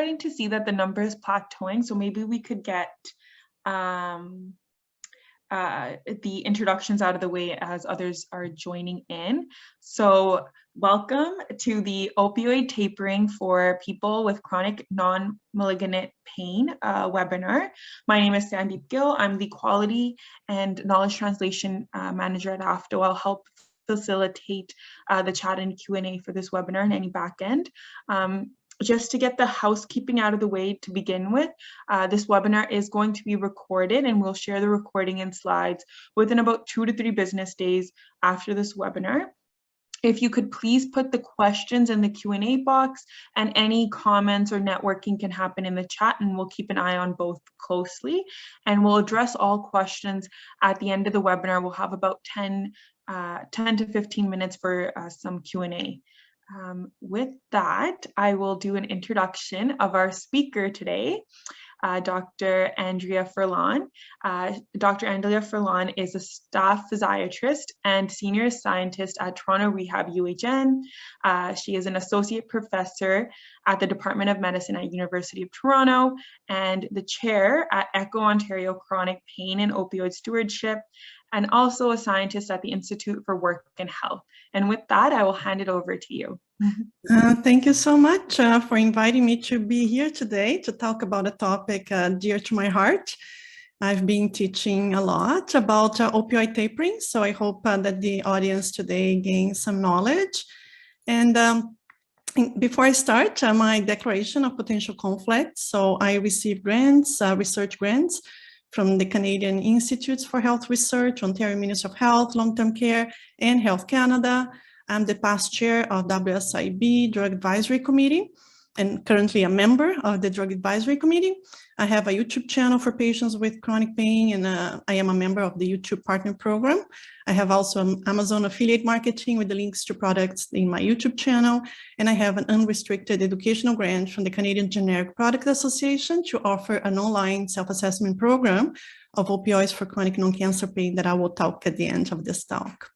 starting to see that the number is plateauing, so maybe we could get the introductions out of the way as others are joining in. So welcome to the Opioid Tapering for People with Chronic Non-Malignant Pain webinar. My name is Sandeep Gill. I'm the Quality and Knowledge Translation Manager at AFTO. I'll help facilitate the chat and Q&A for this webinar and any back end. Just to get the housekeeping out of the way to begin with, this webinar is going to be recorded, and we'll share the recording and slides within about 2 to 3 business days after this webinar. If you could please put the questions in the Q&A box, and any comments or networking can happen in the chat, and we'll keep an eye on both closely, and we'll address all questions at the end of the webinar. We'll have about 10 to 15 minutes for some Q&A. With that, I will do an introduction of our speaker today, Dr. Andrea Furlan. Dr. Andrea Furlan is a staff physiatrist and senior scientist at Toronto Rehab UHN. She is an associate professor at the Department of Medicine at University of Toronto and the chair at ECHO Ontario Chronic Pain and Opioid Stewardship, and also a scientist at the Institute for Work and Health. And with that, I will hand it over to you. Thank you so much for inviting me to be here today to talk about a topic dear to my heart. I've been teaching a lot about opioid tapering, so I hope that the audience today gains some knowledge. And before I start, my declaration of potential conflict. So I received grants, research grants, from the Canadian Institutes for Health Research, Ontario Ministry of Health, Long-Term Care, and Health Canada. I'm the past chair of WSIB Drug Advisory Committee and currently a member of the Drug Advisory Committee. I have a YouTube channel for patients with chronic pain, and I am a member of the YouTube Partner Program. I have also Amazon affiliate marketing with the links to products in my YouTube channel, and I have an unrestricted educational grant from the Canadian Generic Product Association to offer an online self-assessment program of opioids for chronic non-cancer pain that I will talk at the end of this talk.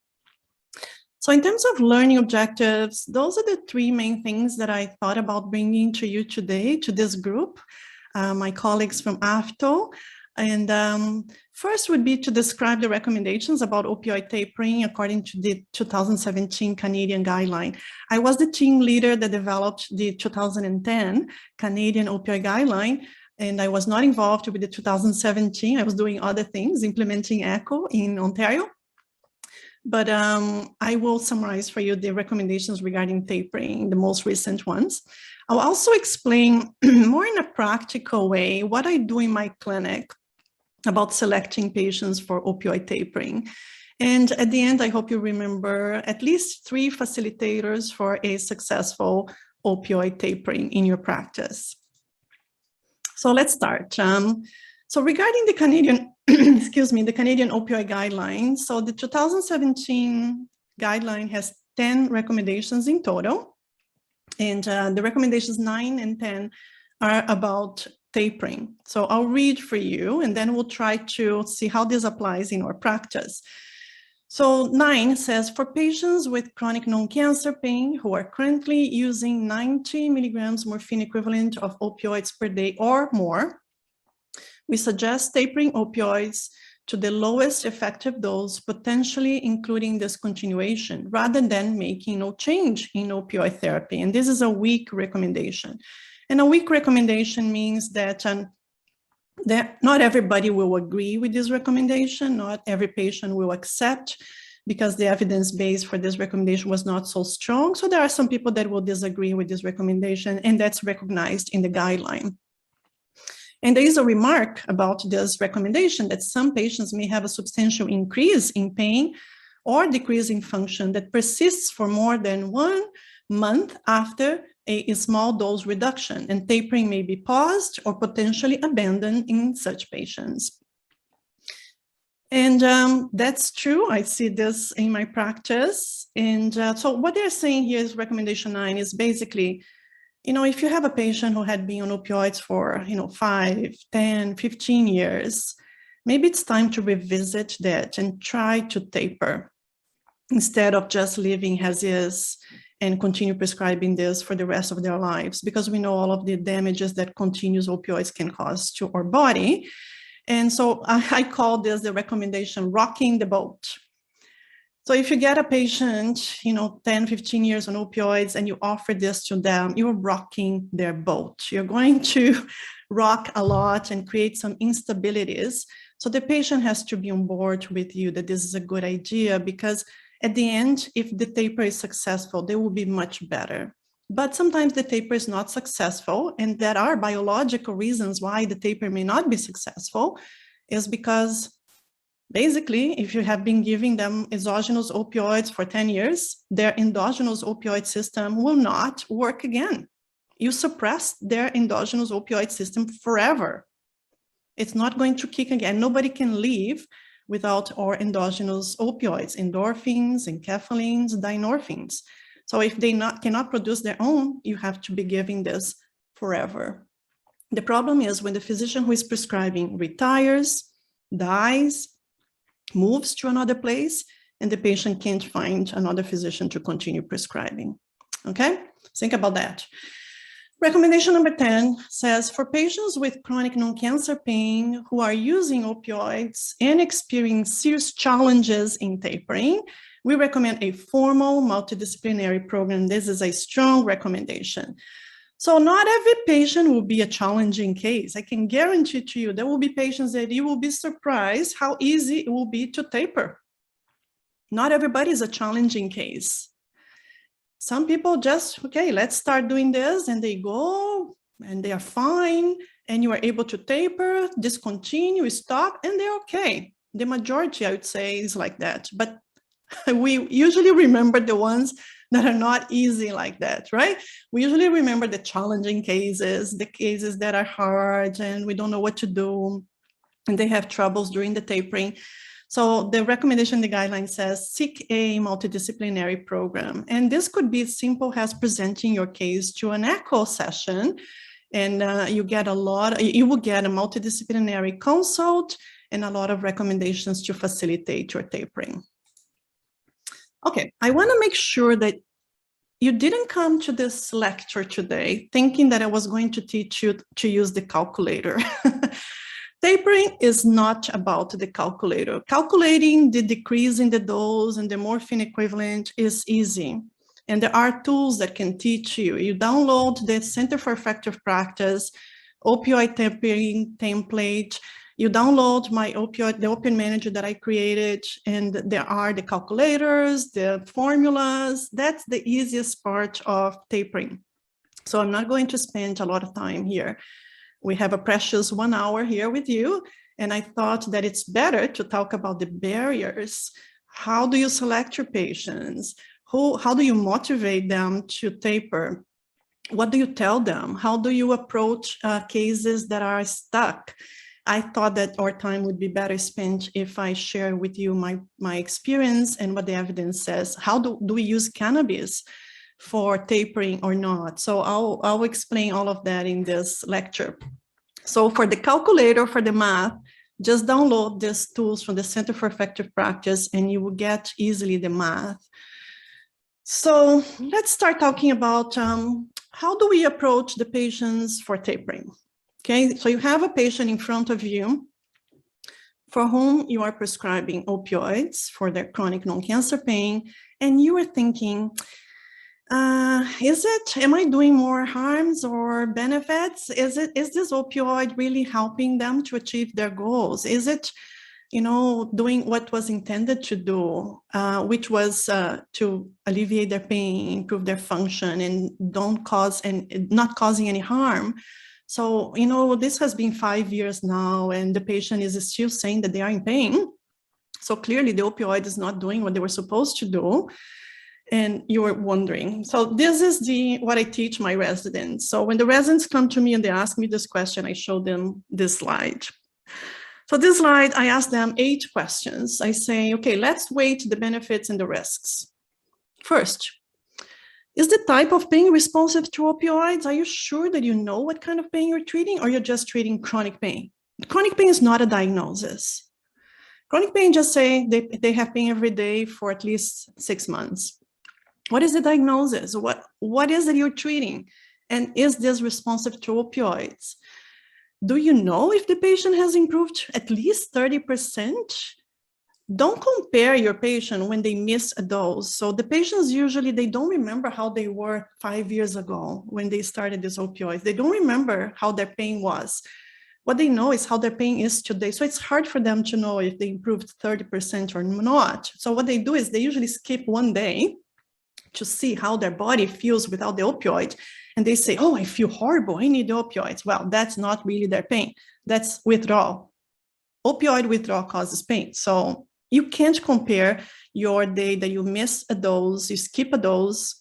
So in terms of learning objectives, those are the 3 main things that I thought about bringing to you today, to this group, my colleagues from AFTO. And first would be to describe the recommendations about opioid tapering according to the 2017 Canadian guideline. I was the team leader that developed the 2010 Canadian opioid guideline, and I was not involved with the 2017. I was doing other things, implementing ECHO in Ontario. But I will summarize for you the recommendations regarding tapering, the most recent ones. I'll also explain more in a practical way what I do in my clinic about selecting patients for opioid tapering. And at the end, I hope you remember at least 3 facilitators for a successful opioid tapering in your practice. So let's start. So regarding the Canadian, excuse me, the Canadian opioid guidelines. So the 2017 guideline has 10 recommendations in total. And the recommendations 9 and 10 are about tapering. So I'll read for you, and then we'll try to see how this applies in our practice. So 9 says, for patients with chronic non-cancer pain who are currently using 90 milligrams morphine equivalent of opioids per day or more, we suggest tapering opioids to the lowest effective dose, potentially including discontinuation, rather than making no change in opioid therapy. And this is a weak recommendation. And a weak recommendation means that not everybody will agree with this recommendation, not every patient will accept, because the evidence base for this recommendation was not so strong. So there are some people that will disagree with this recommendation, and that's recognized in the guideline. And there is a remark about this recommendation that some patients may have a substantial increase in pain or decrease in function that persists for more than 1 month after a small dose reduction, and tapering may be paused or potentially abandoned in such patients. And that's true. I see this in my practice. And so what they're saying here is recommendation 9 is basically, if you have a patient who had been on opioids for, 5, 10, 15 years, maybe it's time to revisit that and try to taper instead of just living as is and continue prescribing this for the rest of their lives, because we know all of the damages that continuous opioids can cause to our body. And so I call this the recommendation, rocking the boat. So if you get a patient, 10, 15 years on opioids, and you offer this to them, you're rocking their boat. You're going to rock a lot and create some instabilities. So the patient has to be on board with you that this is a good idea, because at the end, if the taper is successful, they will be much better. But sometimes the taper is not successful, and there are biological reasons why the taper may not be successful, is because basically, if you have been giving them exogenous opioids for 10 years, their endogenous opioid system will not work again. You suppress their endogenous opioid system forever. It's not going to kick again. Nobody can live without our endogenous opioids, endorphins, enkephalins, dynorphins. So if they cannot produce their own, you have to be giving this forever. The problem is when the physician who is prescribing retires, dies, moves to another place, and the patient can't find another physician to continue prescribing. Okay, think about that. Recommendation number 10 says, for patients with chronic non-cancer pain who are using opioids and experience serious challenges in tapering, we recommend a formal multidisciplinary program. This is a strong recommendation. So not every patient will be a challenging case. I can guarantee to you there will be patients that you will be surprised how easy it will be to taper. Not everybody is a challenging case. Some people just, okay, let's start doing this, and they go and they are fine, and you are able to taper, discontinue, stop, and they're okay. The majority, I would say, is like that. But we usually remember the ones that are not easy like that, right? We usually remember the challenging cases, the cases that are hard and we don't know what to do, and they have troubles during the tapering. So the recommendation, the guideline says, seek a multidisciplinary program. And this could be as simple as presenting your case to an echo session, and you will get a multidisciplinary consult and a lot of recommendations to facilitate your tapering. Okay, I want to make sure that you didn't come to this lecture today thinking that I was going to teach you to use the calculator. Tapering is not about the calculator. Calculating the decrease in the dose and the morphine equivalent is easy. And there are tools that can teach you. You download the Center for Effective Practice, opioid tapering template. You download the opioid manager that I created, and there are the calculators, the formulas. That's the easiest part of tapering. So I'm not going to spend a lot of time here. We have a precious 1 hour here with you, and I thought that it's better to talk about the barriers. How do you select your patients? How do you motivate them to taper? What do you tell them? How do you approach cases that are stuck? I thought that our time would be better spent if I share with you my experience and what the evidence says. How do we use cannabis for tapering or not? So I'll explain all of that in this lecture. So for the calculator, for the math, just download these tools from the Center for Effective Practice and you will get easily the math. So let's start talking about how do we approach the patients for tapering? Okay, so you have a patient in front of you for whom you are prescribing opioids for their chronic non-cancer pain, and you are thinking, am I doing more harms or benefits? Is this opioid really helping them to achieve their goals? Is it, doing what was intended to do, which was to alleviate their pain, improve their function, and not causing any harm? So, this has been 5 years now, and the patient is still saying that they are in pain. So clearly the opioid is not doing what they were supposed to do. And you were wondering. So this is what I teach my residents. So when the residents come to me and they ask me this question, I show them this slide. So this slide, I ask them 8 questions. I say, okay, let's weight the benefits and the risks. First, is the type of pain responsive to opioids? Are you sure that you know what kind of pain you're treating, or you're just treating chronic pain? Chronic pain is not a diagnosis. Chronic pain just say they have pain every day for at least 6 months. What is the diagnosis? What is it you're treating? And is this responsive to opioids? Do you know if the patient has improved at least 30%? Don't compare your patient when they miss a dose. So the patients usually, they don't remember how they were 5 years ago when they started this opioids. They don't remember how their pain was. What they know is how their pain is today. So it's hard for them to know if they improved 30% or not. So what they do is they usually skip one day to see how their body feels without the opioid. And they say, oh, I feel horrible, I need the opioids. Well, that's not really their pain. That's withdrawal. Opioid withdrawal causes pain. So you can't compare your day that you miss a dose, you skip a dose,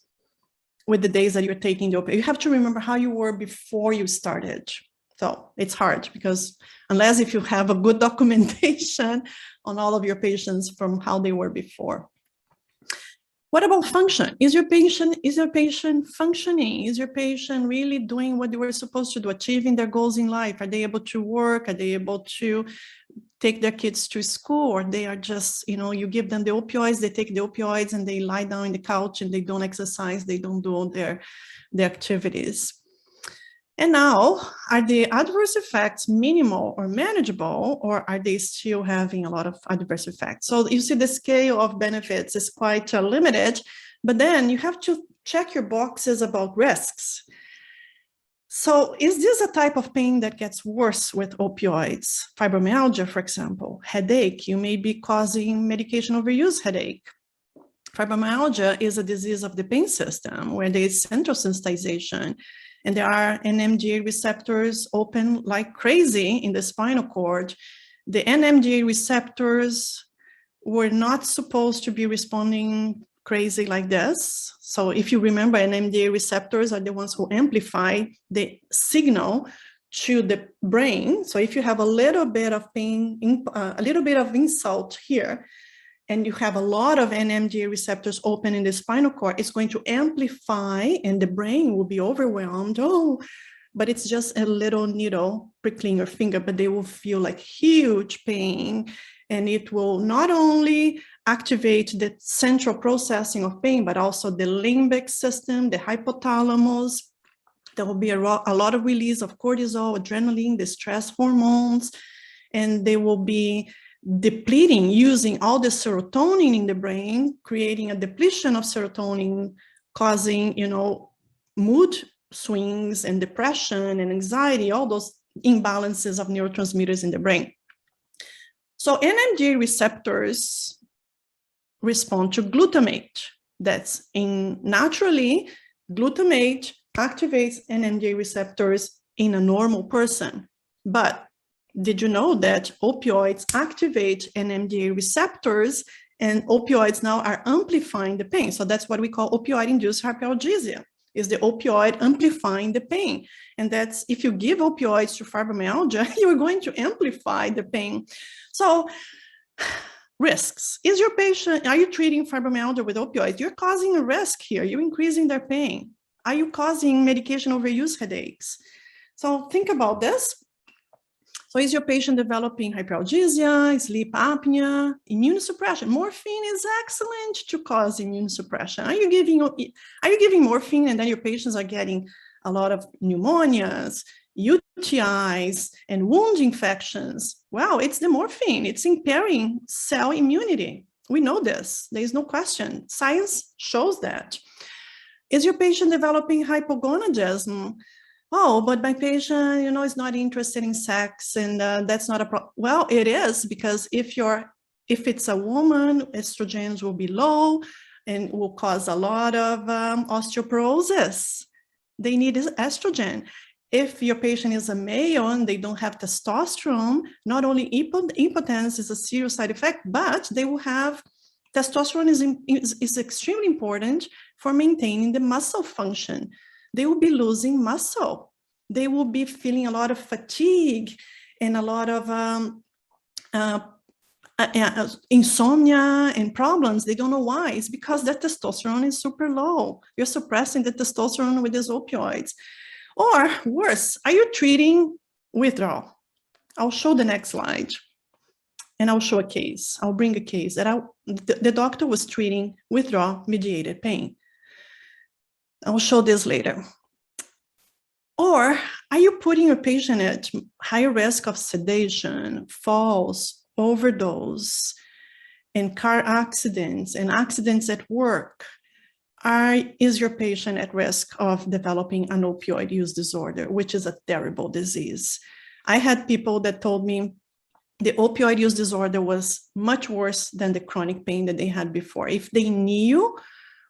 with the days that you're taking the opioid. You have to remember how you were before you started. So it's hard because unless if you have a good documentation on all of your patients from how they were before. What about function? Is your patient functioning? Is your patient really doing what they were supposed to do, achieving their goals in life? Are they able to work? Are they able to take their kids to school? Or they are just, you give them the opioids, they take the opioids and they lie down in the couch and they don't exercise, they don't do all their activities. And now, are the adverse effects minimal or manageable, or are they still having a lot of adverse effects? So you see the scale of benefits is quite limited, but then you have to check your boxes about risks. So is this a type of pain that gets worse with opioids? Fibromyalgia, for example, headache, you may be causing medication overuse headache. Fibromyalgia is a disease of the pain system where there is central sensitization and there are NMDA receptors open like crazy in the spinal cord. The NMDA receptors were not supposed to be responding crazy like this. So if you remember, NMDA receptors are the ones who amplify the signal to the brain. So if you have a little bit of pain, a little bit of insult here, and you have a lot of NMDA receptors open in the spinal cord, it's going to amplify and the brain will be overwhelmed. Oh, but it's just a little needle prickling your finger, but they will feel like huge pain. And it will not only activate the central processing of pain, but also the limbic system, the hypothalamus. There will be a lot of release of cortisol, adrenaline, the stress hormones, and they will be depleting, using all the serotonin in the brain, creating a depletion of serotonin, causing, mood swings and depression and anxiety, all those imbalances of neurotransmitters in the brain. So NMDA receptors respond to glutamate. That's naturally, glutamate activates NMDA receptors in a normal person. But did you know that opioids activate NMDA receptors and opioids now are amplifying the pain? So that's what we call opioid-induced hyperalgesia, is the opioid amplifying the pain. And that's, if you give opioids to fibromyalgia, you're going to amplify the pain. So risks. Are you treating fibromyalgia with opioids? You're causing a risk here. You're increasing their pain. Are you causing medication overuse headaches? So think about this. So is your patient developing hyperalgesia, sleep apnea, immunosuppression? Morphine is excellent to cause immunosuppression. Are you giving morphine and then your patients are getting a lot of pneumonias, UTIs, and wound infections? Well, it's the morphine. It's impairing cell immunity. We know this. There is no question. Science shows that. Is your patient developing hypogonadism? Oh, but my patient, is not interested in sex, and that's not a problem. Well, it is, because if it's a woman, estrogens will be low and will cause a lot of osteoporosis. They need estrogen. If your patient is a male and they don't have testosterone, not only impotence is a serious side effect, but they will have testosterone is extremely important for maintaining the muscle function. They will be losing muscle. They will be feeling a lot of fatigue and a lot of insomnia and problems. They don't know why. It's because their testosterone is super low. You're suppressing the testosterone with these opioids. Or worse, are you treating withdrawal? I'll show the next slide. And I'll show a case. I'll bring a case that the doctor was treating withdrawal-mediated pain. I'll show this later. Or are you putting your patient at high risk of sedation, falls, overdose, and car accidents and accidents at work? Is your patient at risk of developing an opioid use disorder, which is a terrible disease? I had people that told me the opioid use disorder was much worse than the chronic pain that they had before. If they knew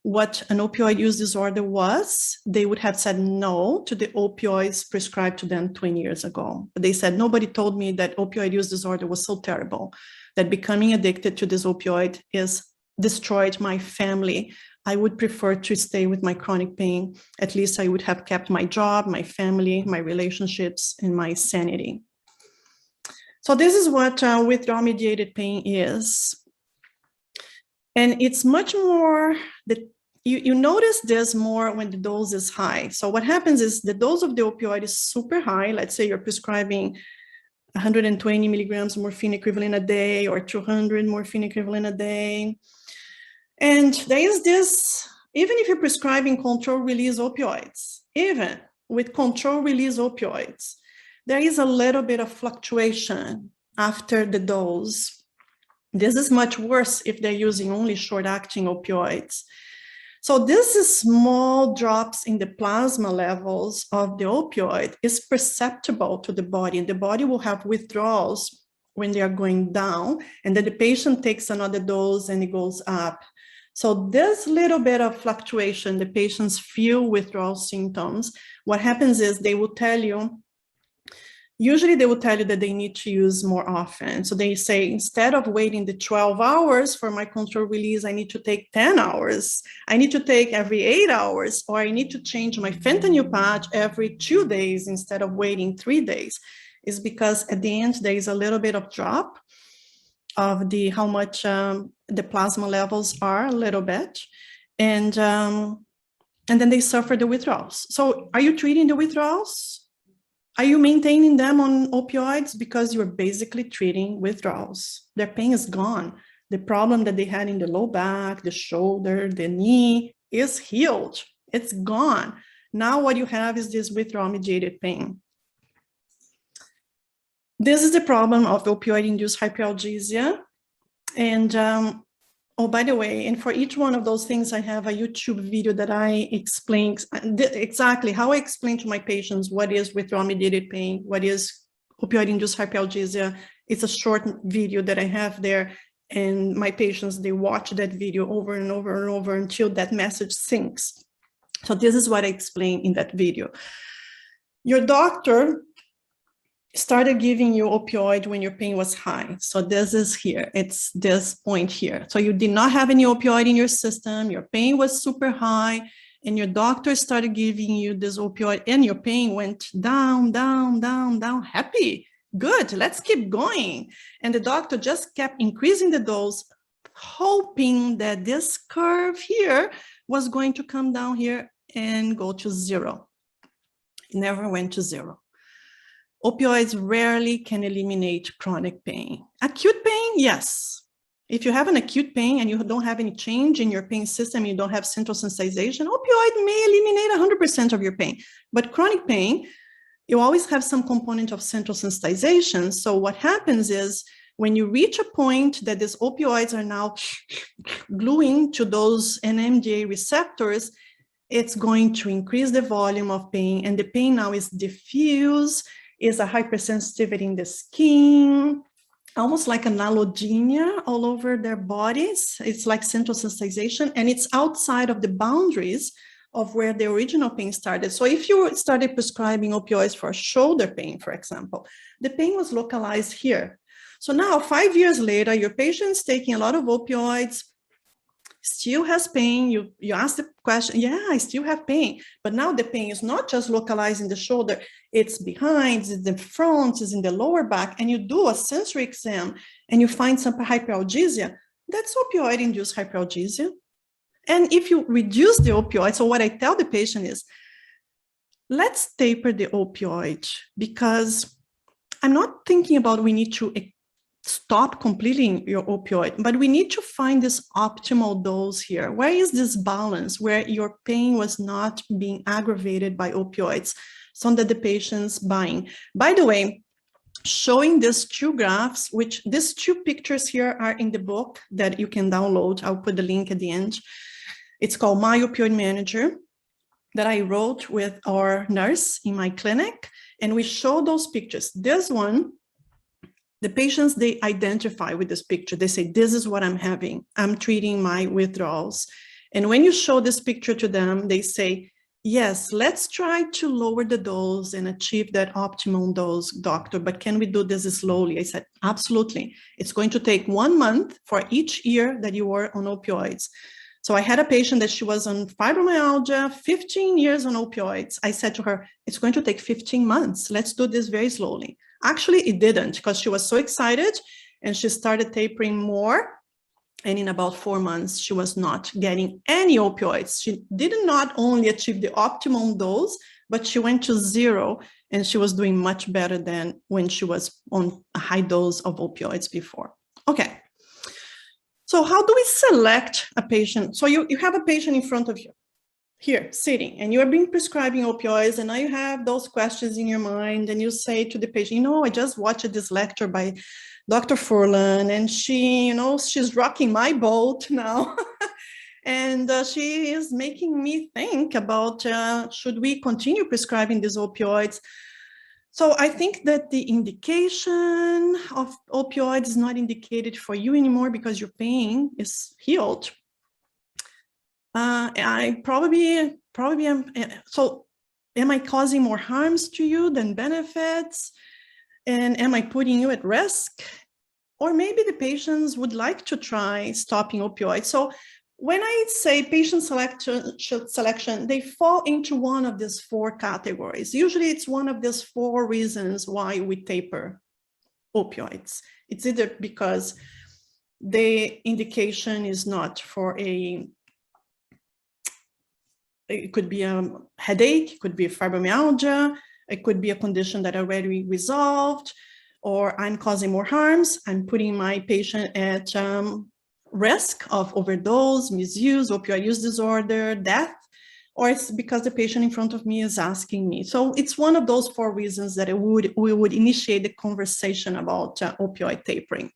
what an opioid use disorder was, they would have said no to the opioids prescribed to them 20 years ago. But they said, nobody told me that opioid use disorder was so terrible, that becoming addicted to this opioid is destroyed my family. I would prefer to stay with my chronic pain. At least I would have kept my job, my family, my relationships, and my sanity. So this is what withdrawal-mediated pain is. And it's much more, you notice this more when the dose is high. So what happens is the dose of the opioid is super high. Let's say you're prescribing 120 milligrams morphine equivalent a day or 200 morphine equivalent a day. And there is this, even if you're prescribing control-release opioids, even with control-release opioids, there is a little bit of fluctuation after the dose. This is much worse if they're using only short-acting opioids. So this is small drops in the plasma levels of the opioid is perceptible to the body, and the body will have withdrawals when they are going down, and then the patient takes another dose and it goes up. So this little bit of fluctuation, the patients feel withdrawal symptoms. What happens is they will tell you, usually they will tell you that they need to use more often. So they say, instead of waiting the 12 hours for my control release, I need to take 10 hours. I need to take every 8 hours, or I need to change my fentanyl patch every 2 days instead of waiting 3 days. It's because at the end, there is a little bit of drop of how much the plasma levels are, a little bit. And then they suffer the withdrawals. So are you treating the withdrawals? Are you maintaining them on opioids? Because you're basically treating withdrawals. Their pain is gone. The problem that they had in the low back, the shoulder, the knee is healed. It's gone. Now what you have is this withdrawal-mediated pain. This is the problem of opioid-induced hyperalgesia. And oh, by the way, and for each one of those things, I have a YouTube video that I explain exactly how I explain to my patients what is withdrawal-mediated pain, what is opioid-induced hyperalgesia. It's a short video that I have there, and my patients, they watch that video over and over and over until that message sinks. So this is what I explain in that video. Your doctor started giving you opioid when your pain was high. So this is here, it's this point here. So you did not have any opioid in your system, your pain was super high, and your doctor started giving you this opioid and your pain went down, down, down, down, happy, good, let's keep going. And the doctor just kept increasing the dose, hoping that this curve here was going to come down here and go to zero. It never went to zero. Opioids rarely can eliminate chronic pain. Acute pain, yes. If you have an acute pain and you don't have any change in your pain system, you don't have central sensitization, opioid may eliminate 100% of your pain. But chronic pain, you always have some component of central sensitization. So what happens is when you reach a point that these opioids are now gluing to those NMDA receptors, it's going to increase the volume of pain, and the pain now is diffuse, is a hypersensitivity in the skin, almost like an allodynia all over their bodies. It's like central sensitization, and it's outside of the boundaries of where the original pain started. So if you started prescribing opioids for shoulder pain, for example, the pain was localized here. So now 5 years later, your patient's taking a lot of opioids, still has pain. You ask the question, yeah, I still have pain. But now the pain is not just localized in the shoulder, it's behind, it's in the front, it's in the lower back, and you do a sensory exam and you find some hyperalgesia. That's opioid-induced hyperalgesia. And if you reduce the opioid, so what I tell the patient is, let's taper the opioid, because I'm not thinking about we need to stop completely your opioid, but we need to find this optimal dose here. Where is this balance where your pain was not being aggravated by opioids so that the patient's buying? By the way, showing these two graphs, which these two pictures here are in the book that you can download. I'll put the link at the end. It's called My Opioid Manager, that I wrote with our nurse in my clinic. And we show those pictures. This one, the patients, they identify with this picture. They say, this is what I'm having. I'm treating my withdrawals. And when you show this picture to them, they say, yes, let's try to lower the dose and achieve that optimum dose, doctor, but can we do this slowly? I said, absolutely. It's going to take 1 month for each year that you were on opioids. So I had a patient that she was on fibromyalgia, 15 years on opioids. I said to her, it's going to take 15 months. Let's do this very slowly. Actually, it didn't, because she was so excited and she started tapering more. And in about 4 months, she was not getting any opioids. She did not only achieve the optimum dose, but she went to 0, and she was doing much better than when she was on a high dose of opioids before. Okay. So how do we select a patient? So you have a patient in front of you, here, sitting, and you are being prescribing opioids, and now you have those questions in your mind, and you say to the patient, you know, I just watched this lecture by Dr. Furlan, and she, you know, she's rocking my boat now. And she is making me think about, should we continue prescribing these opioids? So I think that the indication of opioids is not indicated for you anymore because your pain is healed. I probably am. So am I causing more harms to you than benefits? And am I putting you at risk? Or maybe the patients would like to try stopping opioids. So when I say patient selection, they fall into one of these 4 categories. Usually it's one of these 4 reasons why we taper opioids. It's either because the indication is not for it could be a headache, it could be a fibromyalgia, it could be a condition that already resolved, or I'm causing more harms, I'm putting my patient at risk of overdose, misuse, opioid use disorder, death, or it's because the patient in front of me is asking me. So it's one of those 4 reasons that we would initiate the conversation about opioid tapering.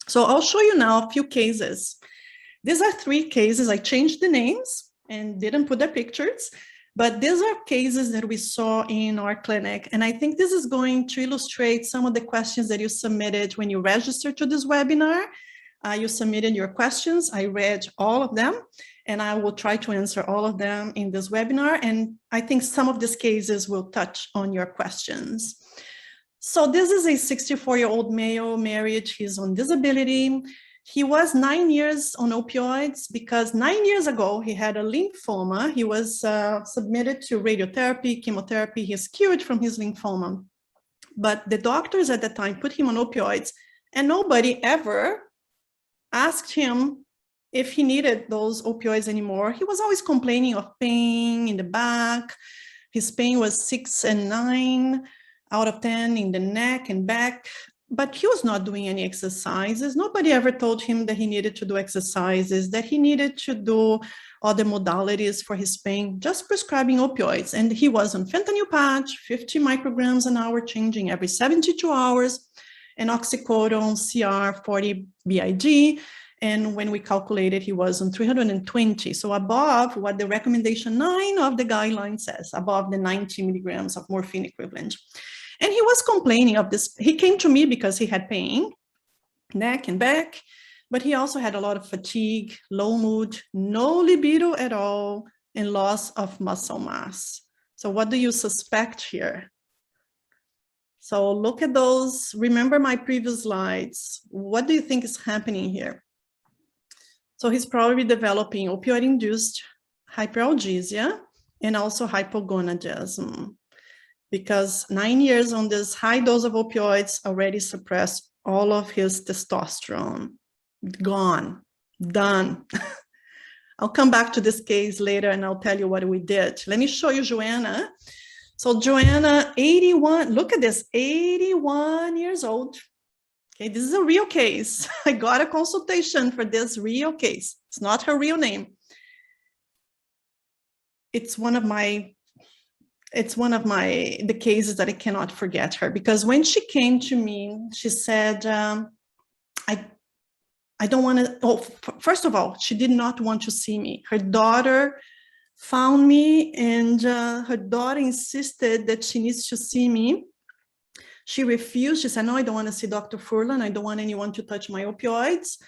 So I'll show you now a few cases. These are 3 cases. I changed the names and didn't put the pictures, but these are cases that we saw in our clinic. And I think this is going to illustrate some of the questions that you submitted when you registered to this webinar. You submitted your questions. I read all of them, and I will try to answer all of them in this webinar. And I think some of these cases will touch on your questions. So this is a 64-year-old male, married. He's on disability. He was 9 years on opioids because 9 years ago, he had a lymphoma. He was submitted to radiotherapy, chemotherapy. He's cured from his lymphoma. But the doctors at the time put him on opioids, and nobody ever asked him if he needed those opioids anymore. He was always complaining of pain in the back. His pain was 6 and 9 out of 10 in the neck and back. But he was not doing any exercises. Nobody ever told him that he needed to do exercises, that he needed to do other modalities for his pain, just prescribing opioids. And he was on fentanyl patch, 50 micrograms an hour, changing every 72 hours, and oxycodone, CR, 40 BID. And when we calculated, he was on 320. So above what the recommendation 9 of the guideline says, above the 90 milligrams of morphine equivalent. And he was complaining of this. He came to me because he had pain, neck and back, but he also had a lot of fatigue, low mood, no libido at all, and loss of muscle mass. So what do you suspect here? So look at those. Remember my previous slides. What do you think is happening here? So he's probably developing opioid-induced hyperalgesia and also hypogonadism, because 9 years on this high dose of opioids already suppressed all of his testosterone. Gone, done. I'll come back to this case later and I'll tell you what we did. Let me show you Joanna. So Joanna, 81, look at this, 81 years old, Okay, this is a real case. I got a consultation for this real case. It's not her real name. It's one of the cases that I cannot forget her, because when she came to me, she said, I don't want to, first of all, she did not want to see me. Her daughter found me, and her daughter insisted that she needs to see me. She refused. She said, no, I don't want to see Dr. Furlan. I don't want anyone to touch my opioids.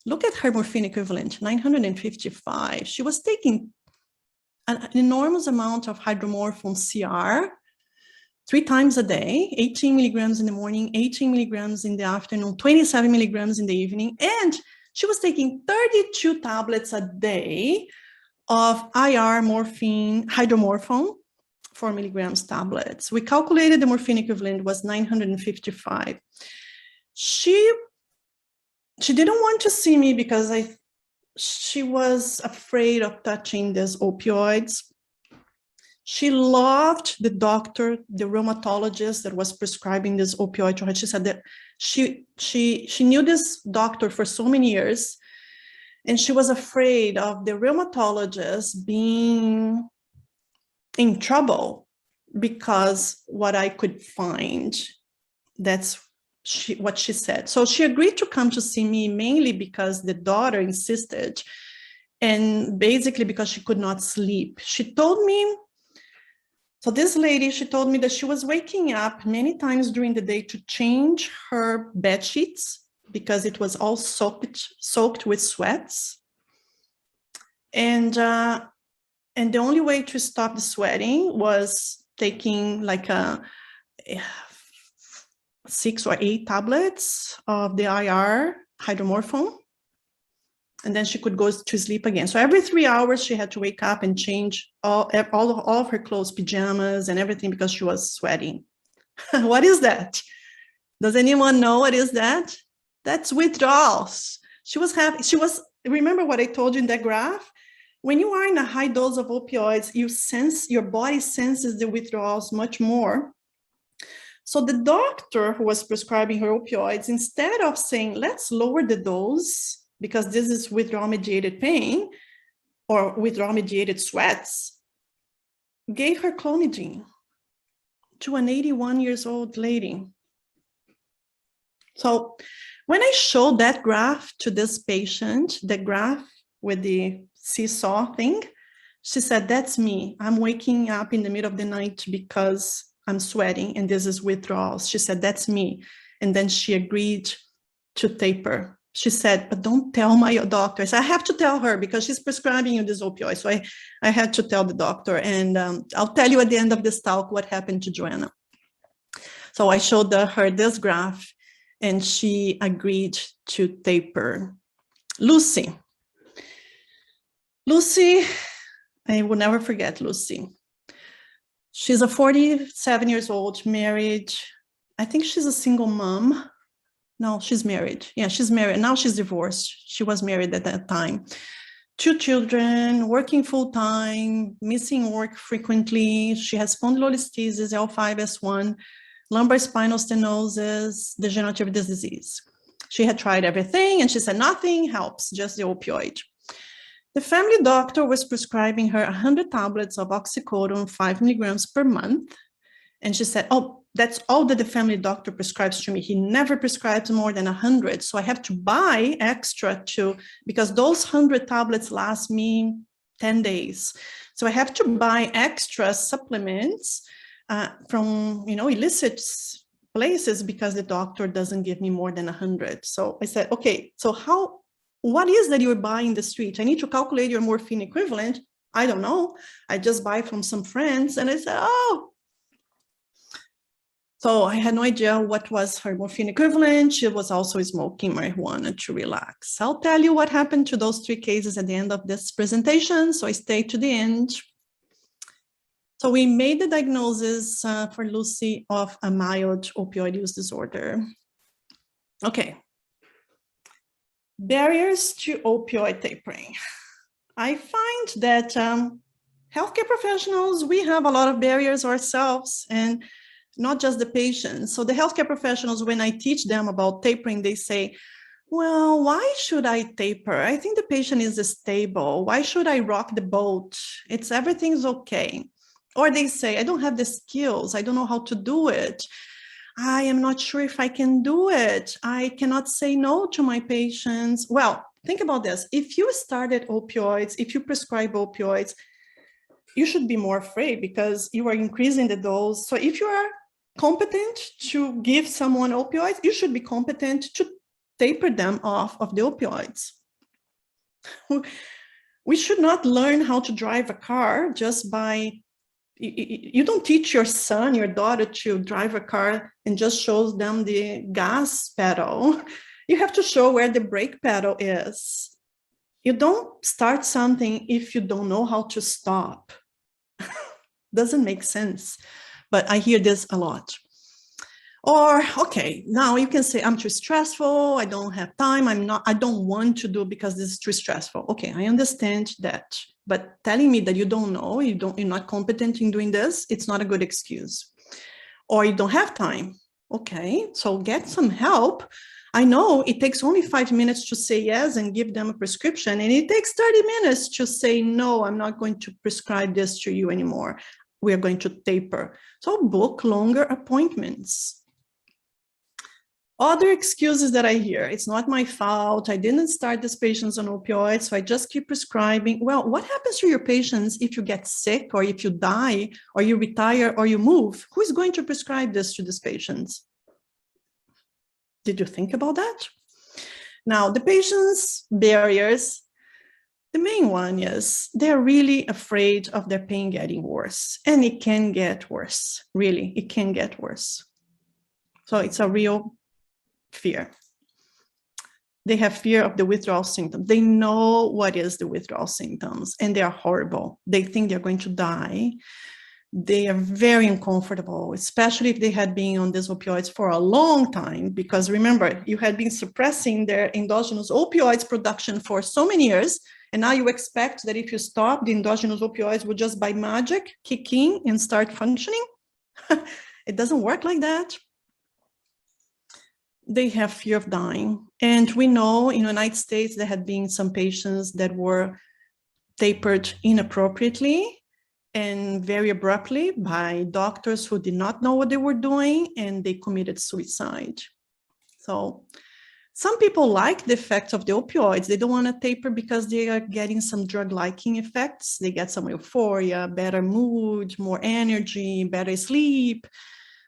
Look at her morphine equivalent, 955. She was taking an enormous amount of hydromorphone CR 3 times a day, 18 milligrams in the morning, 18 milligrams in the afternoon, 27 milligrams in the evening. And she was taking 32 tablets a day of IR morphine, hydromorphone, 4 milligrams tablets. We calculated the morphine equivalent was 955. She didn't want to see me because she was afraid of touching these opioids. She loved the doctor, the rheumatologist that was prescribing this opioid to her. She said that she knew this doctor for so many years, and she was afraid of the rheumatologist being in trouble because what I could find. That's what she said. So she agreed to come to see me mainly because the daughter insisted, and basically because she could not sleep. She told me, so this lady, she told me that she was waking up many times during the day to change her bed sheets because it was all soaked with sweats. And the only way to stop the sweating was taking like 6 or 8 tablets of the IR hydromorphone, and then she could go to sleep again. So every 3 hours, she had to wake up and change all of her clothes, pajamas and everything, because she was sweating. What is that? Does anyone know what is that? That's withdrawals. Remember what I told you in that graph? When you are in a high dose of opioids, your body senses the withdrawals much more. So the doctor who was prescribing her opioids, instead of saying, let's lower the dose, because this is withdrawal-mediated pain or withdrawal-mediated sweats, gave her clonidine to an 81-year-old lady. So when I showed that graph to this patient, the graph with the seesaw thing, she said, that's me. I'm waking up in the middle of the night because I'm sweating and this is withdrawals. She said, that's me. And then she agreed to taper. She said, but don't tell my doctor. So I have to tell her because she's prescribing you this opioid. So I had to tell the doctor, and I'll tell you at the end of this talk what happened to Joanna. So I showed her this graph, and she agreed to taper. Lucy, I will never forget Lucy. She's a 47-year-old, married. I think she's a single mom. No, she's married. Yeah, she's married. Now she's divorced. She was married at that time. 2 children, working full-time, missing work frequently. She has spondylolisthesis, L5S1, lumbar spinal stenosis, degenerative disc disease. She had tried everything, and she said, nothing helps, just the opioid. The family doctor was prescribing her 100 tablets of oxycodone, 5 milligrams per month. And she said, oh, that's all that the family doctor prescribes to me. He never prescribes more than 100. So I have to buy extra because those 100 tablets last me 10 days. So I have to buy extra supplements from, illicit places because the doctor doesn't give me more than 100. So I said, okay, so what is that you're buying in the street? I need to calculate your morphine equivalent. I don't know. I just buy from some friends. And I said, oh. So I had no idea what was her morphine equivalent. She was also smoking marijuana to relax. I'll tell you what happened to those 3 cases at the end of this presentation. So I stayed to the end. So we made the diagnosis for Lucy of a mild opioid use disorder. Okay. Barriers to opioid tapering. I find that healthcare professionals, we have a lot of barriers ourselves, and not just the patients. So the healthcare professionals, when I teach them about tapering, they say, well, why should I taper? I think the patient is stable. Why should I rock the boat? Everything's okay. Or they say, I don't have the skills. I don't know how to do it. I am not sure if I can do it. I cannot say no to my patients. Well, think about this. If you started opioids, if you prescribe opioids, you should be more afraid because you are increasing the dose. So if you are competent to give someone opioids, you should be competent to taper them off of the opioids. We should not learn how to drive a car just by, you don't teach your son, your daughter to drive a car and just shows them the gas pedal. You have to show where the brake pedal is. You don't start something if you don't know how to stop. Doesn't make sense, but I hear this a lot. Or, okay, now you can say, I'm too stressful, I don't have time, I don't want to do because this is too stressful. Okay, I understand that, but telling me that you don't know, you're not competent in doing this, it's not a good excuse. Or you don't have time. Okay, so get some help. I know it takes only 5 minutes to say yes and give them a prescription, and it takes 30 minutes to say, no, I'm not going to prescribe this to you anymore. We are going to taper. So book longer appointments. Other excuses that I hear, it's not my fault, I didn't start these patients on opioids, so I just keep prescribing. Well, what happens to your patients if you get sick or if you die or you retire or you move? Who is going to prescribe this to these patients? Did you think about that? Now, the patients' barriers, the main one is they're really afraid of their pain getting worse, and it can get worse, really, it can get worse. So it's a real fear. They have fear of the withdrawal symptoms. They know what is the withdrawal symptoms, and they are horrible. They think they're going to die. They are very uncomfortable, especially if they had been on these opioids for a long time, because remember, you had been suppressing their endogenous opioids production for so many years, and now you expect that if you stop, the endogenous opioids will just by magic kick in and start functioning. It doesn't work like that. They have fear of dying. And we know in the United States, there had been some patients that were tapered inappropriately and very abruptly by doctors who did not know what they were doing, and they committed suicide. So some people like the effects of the opioids. They don't want to taper because they are getting some drug-liking effects. They get some euphoria, better mood, more energy, better sleep.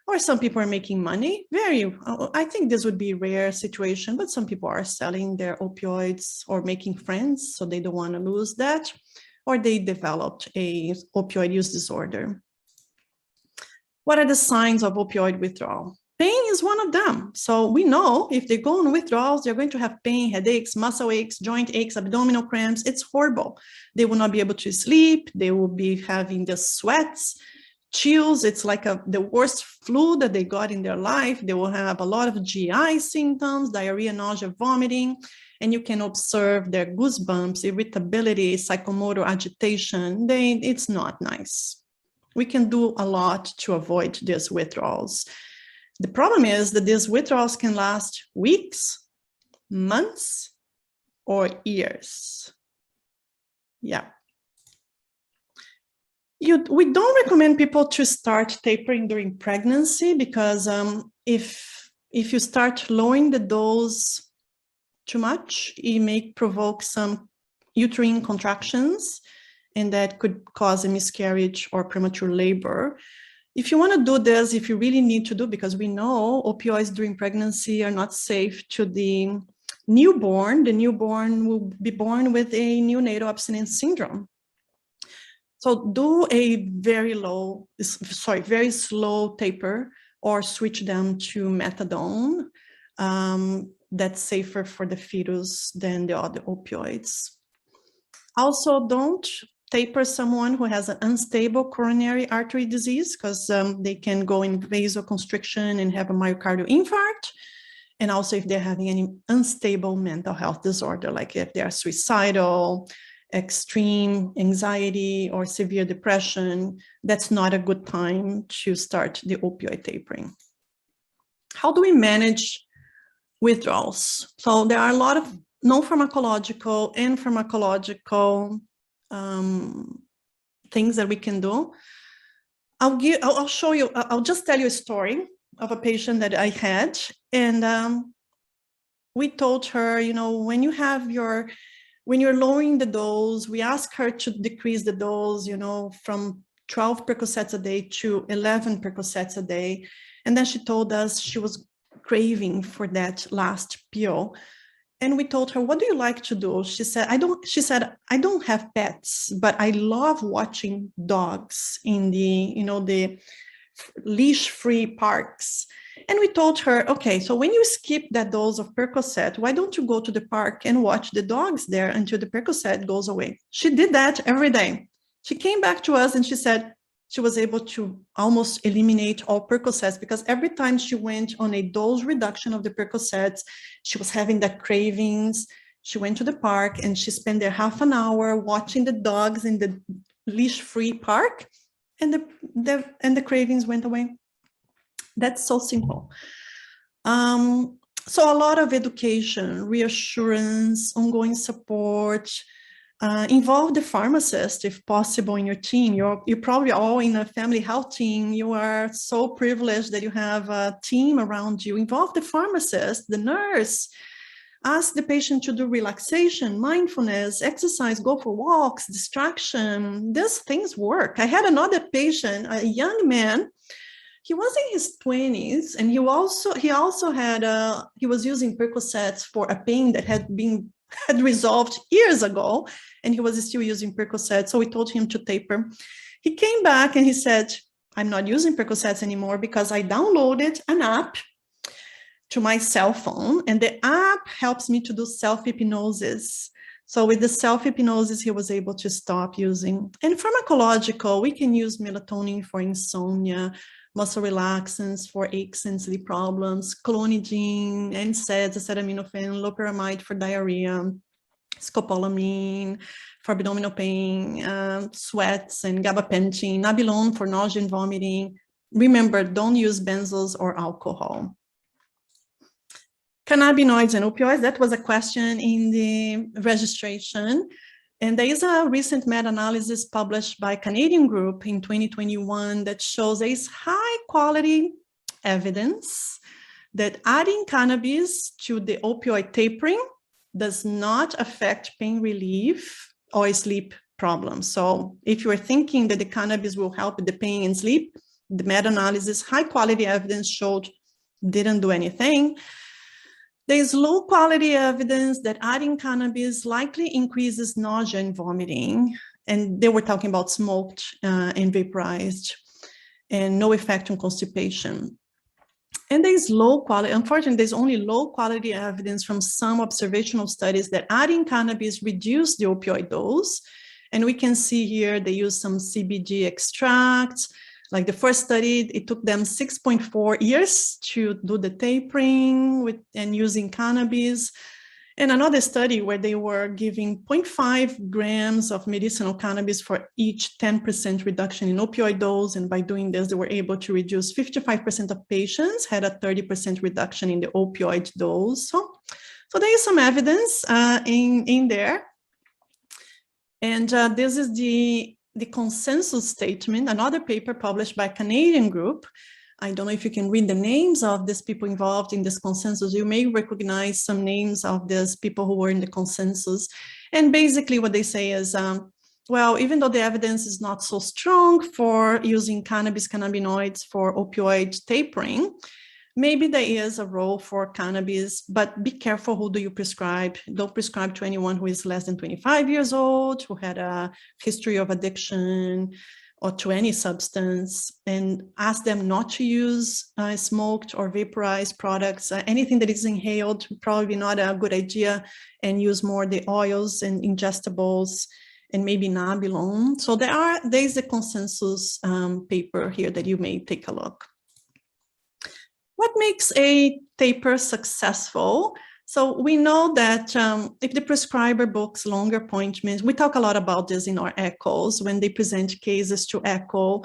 Or some people are making money. I think this would be a rare situation, but some people are selling their opioids or making friends, so they don't want to lose that. Or they developed a opioid use disorder. What are the signs of opioid withdrawal? Pain is one of them. So we know if they go on withdrawals, they're going to have pain, headaches, muscle aches, joint aches, abdominal cramps. It's horrible. They will not be able to sleep. They will be having the sweats, chills. It's like the worst flu that they got in their life. They will have a lot of GI symptoms, diarrhea, nausea, vomiting, and you can observe their goosebumps, irritability, psychomotor agitation. It's not nice. We can do a lot to avoid these withdrawals. The problem is that these withdrawals can last weeks, months, or years. Yeah. We don't recommend people to start tapering during pregnancy because if you start lowering the dose too much, it may provoke some uterine contractions, and that could cause a miscarriage or premature labor. If you want to do this, if you really need to do, because we know opioids during pregnancy are not safe to the newborn will be born with a neonatal abstinence syndrome. So do a very slow taper, or switch them to methadone. That's safer for the fetus than the other opioids. Also, don't taper someone who has an unstable coronary artery disease, because they can go in vasoconstriction and have a myocardial infarct. And also if they're having any unstable mental health disorder, like if they are suicidal, extreme anxiety or severe depression, that's not a good time to start the opioid tapering. How do we manage withdrawals? So there are a lot of non-pharmacological and pharmacological things that we can do. I'll show you, I'll just tell you a story of a patient that I had. And we told her, you know, when you're lowering the dose, we asked her to decrease the dose, you know, from 12 Percocets a day to 11 Percocets a day. And then she told us she was craving for that last pill. And we told her, what do you like to do? She said, I don't have pets, but I love watching dogs in the, you know, the leash-free parks. And we told her, okay, so when you skip that dose of Percocet, why don't you go to the park and watch the dogs there until the Percocet goes away? She did that every day. She came back to us and she said she was able to almost eliminate all Percocets, because every time she went on a dose reduction of the Percocets, she was having that cravings. She went to the park and she spent there half an hour watching the dogs in the leash-free park, and the cravings went away. That's so simple. So a lot of education, reassurance, ongoing support, involve the pharmacist if possible in your team. You're probably all in a family health team. You are so privileged that you have a team around you. Involve the pharmacist, the nurse. Ask the patient to do relaxation, mindfulness, exercise, go for walks, distraction. These things work. I had another patient, a young man. He was in his 20s, and he was using Percocets for a pain that had resolved years ago, and he was still using Percocets. So we told him to taper. He came back and he said, I'm not using Percocets anymore because I downloaded an app to my cell phone, and the app helps me to do self-hypnosis. So with the self-hypnosis, he was able to stop using. And pharmacological, we can use melatonin for insomnia, muscle relaxants for aches and sleep problems, clonidine, NSAIDs, acetaminophen, loperamide for diarrhea, scopolamine for abdominal pain, sweats, and gabapentin, nabilone for nausea and vomiting. Remember, don't use benzos or alcohol. Cannabinoids and opioids, that was a question in the registration. And there is a recent meta-analysis published by a Canadian group in 2021 that shows there is high quality evidence that adding cannabis to the opioid tapering does not affect pain relief or sleep problems. So if you are thinking that the cannabis will help with the pain and sleep, the meta-analysis, high quality evidence showed didn't do anything. There's low quality evidence that adding cannabis likely increases nausea and vomiting. And they were talking about smoked and vaporized, and no effect on constipation. And there's low quality, unfortunately, there's only low quality evidence from some observational studies that adding cannabis reduced the opioid dose. And we can see here, they use some CBD extracts. Like the first study, it took them 6.4 years to do the tapering and using cannabis. And another study where they were giving 0.5 grams of medicinal cannabis for each 10% reduction in opioid dose. And by doing this, they were able to reduce 55% of patients had a 30% reduction in the opioid dose. So there is some evidence in there. And this is the consensus statement, another paper published by a Canadian group. I don't know if you can read the names of these people involved in this consensus. You may recognize some names of these people who were in the consensus. And basically what they say is, well, even though the evidence is not so strong for using cannabinoids for opioid tapering, maybe there is a role for cannabis, but be careful who do you prescribe. Don't prescribe to anyone who is less than 25 years old, who had a history of addiction, or to any substance, and ask them not to use smoked or vaporized products. Anything that is inhaled, probably not a good idea, and use more the oils and ingestibles, and maybe nabilone. So there's a consensus paper here that you may take a look. What makes a taper successful? So we know that if the prescriber books longer appointments, we talk a lot about this in our echoes. When they present cases to echo,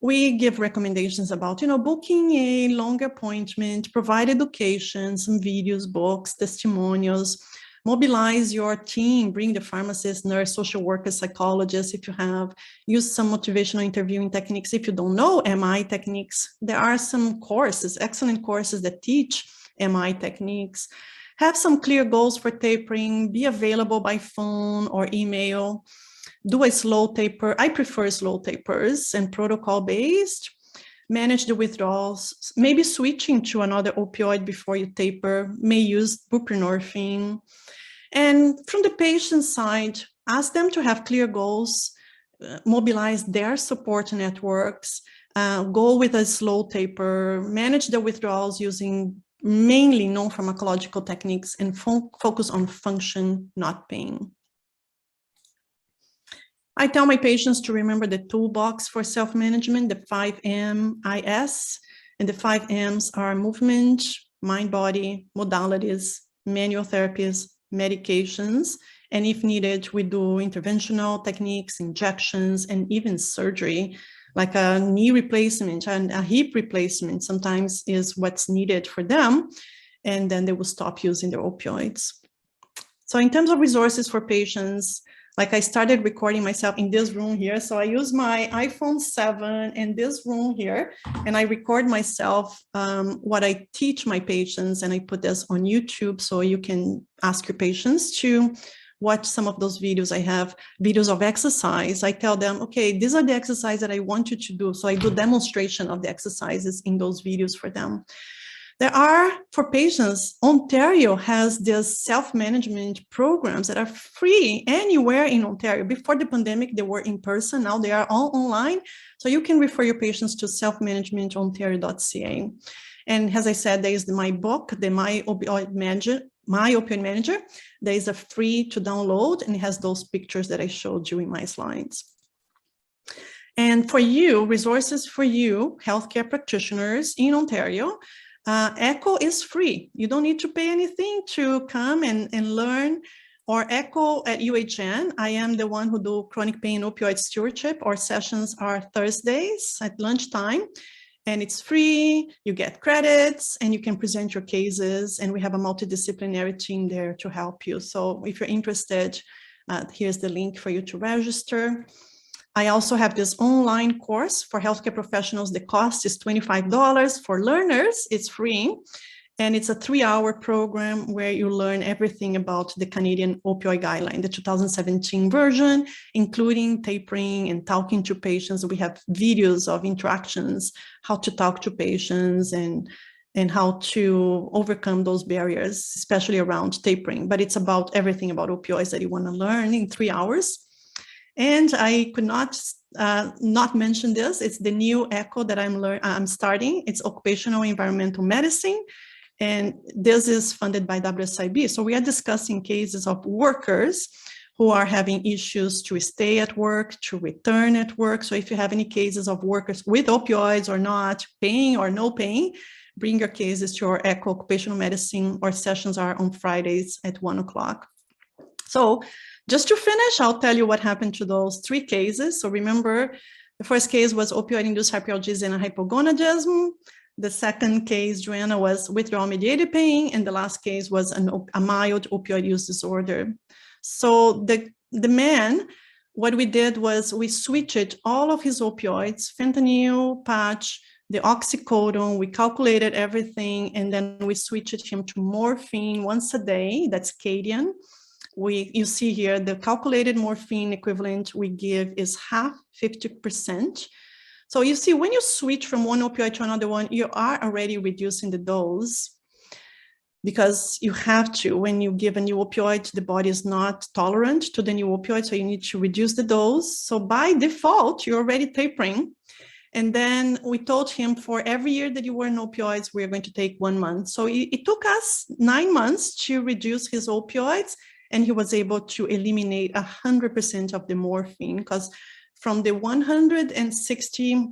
we give recommendations about, booking a longer appointment, provide education, some videos, books, testimonials, mobilize your team, bring the pharmacist, nurse, social worker, psychologist, if you have, use some motivational interviewing techniques. If you don't know MI techniques, there are some courses, excellent courses that teach MI techniques. Have some clear goals for tapering, be available by phone or email, do a slow taper. I prefer slow tapers and protocol-based. Manage the withdrawals, maybe switching to another opioid before you taper, may use buprenorphine. And from the patient side, ask them to have clear goals, mobilize their support networks, go with a slow taper, manage the withdrawals using mainly non-pharmacological techniques, and focus on function, not pain. I tell my patients to remember the toolbox for self-management, the 5MIS, and the 5Ms are movement, mind, body, modalities, manual therapies, medications, and if needed, we do interventional techniques, injections, and even surgery, like a knee replacement and a hip replacement sometimes is what's needed for them, and then they will stop using their opioids. So in terms of resources for patients, like I started recording myself in this room here. So I use my iPhone 7 in this room here, and I record myself what I teach my patients, and I put this on YouTube so you can ask your patients to watch some of those videos. I have videos of exercise. I tell them, okay, these are the exercises that I want you to do. So I do demonstration of the exercises in those videos for them. There are, for patients, Ontario has these self-management programs that are free anywhere in Ontario. Before the pandemic, they were in person. Now they are all online. So you can refer your patients to selfmanagementontario.ca. And as I said, there is my book, the My Opioid Manager. There is a free to download, and it has those pictures that I showed you in my slides. And for you, resources for you, healthcare practitioners in Ontario, ECHO is free. You don't need to pay anything to come and learn. Or ECHO at UHN, I am the one who do chronic pain opioid stewardship. Our sessions are Thursdays at lunchtime, and it's free. You get credits, and you can present your cases, and we have a multidisciplinary team there to help you. So if you're interested, here's the link for you to register. I also have this online course for healthcare professionals. The cost is $25. For learners, it's free. And it's a 3-hour program where you learn everything about the Canadian opioid guideline, the 2017 version, including tapering and talking to patients. We have videos of interactions, how to talk to patients and how to overcome those barriers, especially around tapering. But it's about everything about opioids that you want to learn in 3 hours. And I could not mention this. It's the new ECHO that I'm starting. It's occupational environmental medicine. And this is funded by WSIB. So we are discussing cases of workers who are having issues to stay at work, to return at work. So if you have any cases of workers with opioids or not, paying or no paying, bring your cases to our ECHO occupational medicine. Our sessions are on Fridays at 1 o'clock. So just to finish, I'll tell you what happened to those 3 cases. So remember, the first case was opioid-induced hyperalgesia and hypogonadism. The second case, Joanna, was withdrawal-mediated pain, and the last case was a mild opioid use disorder. So the man, what we did was we switched all of his opioids, fentanyl, patch, the oxycodone, we calculated everything, and then we switched him to morphine once a day, that's Cadian. You see here, the calculated morphine equivalent we give is half, 50%. So you see, when you switch from one opioid to another one, you are already reducing the dose because you have to. When you give a new opioid, the body is not tolerant to the new opioid, so you need to reduce the dose. So by default, you're already tapering. And then we told him for every year that you were on opioids, we're going to take 1 month. So it took us 9 months to reduce his opioids, and he was able to eliminate 100% of the morphine, because from the 160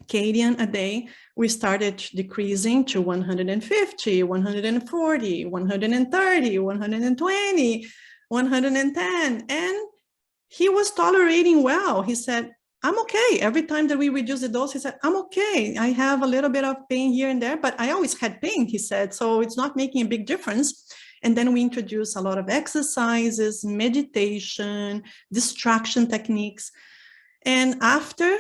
Kadian a day, we started decreasing to 150, 140, 130, 120, 110. And he was tolerating well. He said, I'm okay. Every time that we reduce the dose, he said, I'm okay. I have a little bit of pain here and there, but I always had pain, he said. So it's not making a big difference. And then we introduced a lot of exercises, meditation, distraction techniques. And after,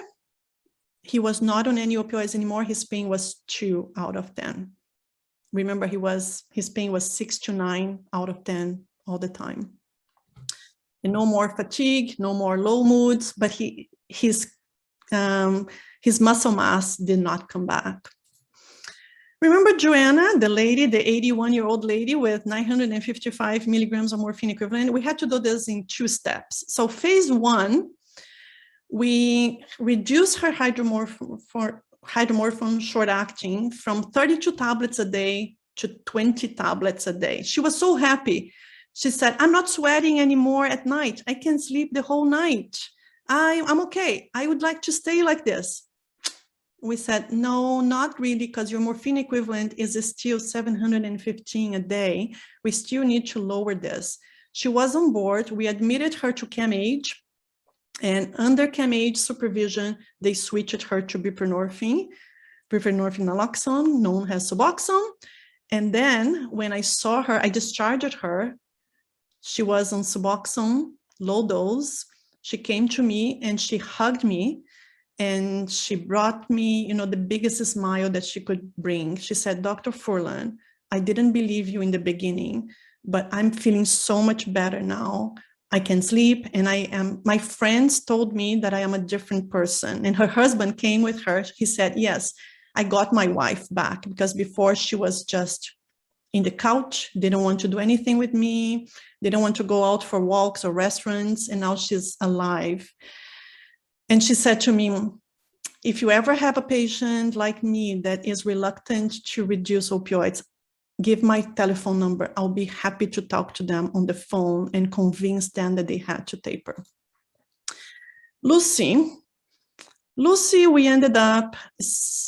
he was not on any opioids anymore. His pain was 2 out of 10. Remember, his pain was 6 to 9 out of 10 all the time. And no more fatigue, no more low moods, but his muscle mass did not come back. Remember Joanna, the 81-year-old lady with 955 milligrams of morphine equivalent? We had to do this in 2 steps. So phase 1, we reduced her hydromorphone short-acting from 32 tablets a day to 20 tablets a day. She was so happy. She said, I'm not sweating anymore at night. I can sleep the whole night. I'm okay. I would like to stay like this. We said, no, not really, because your morphine equivalent is still 715 a day. We still need to lower this. She was on board. We admitted her to CAMH, and under CAMH supervision, they switched her to buprenorphine naloxone, known as Suboxone. And then when I saw her, I discharged her. She was on Suboxone, low dose. She came to me and she hugged me. And she brought me, the biggest smile that she could bring. She said, Dr. Furlan, I didn't believe you in the beginning, but I'm feeling so much better now. I can sleep, and my friends told me that I am a different person. And her husband came with her. He said, yes, I got my wife back, because before she was just in the couch, didn't want to do anything with me, didn't want to go out for walks or restaurants, and now she's alive. And she said to me, if you ever have a patient like me that is reluctant to reduce opioids, give my telephone number. I'll be happy to talk to them on the phone and convince them that they had to taper. Lucy, we ended up,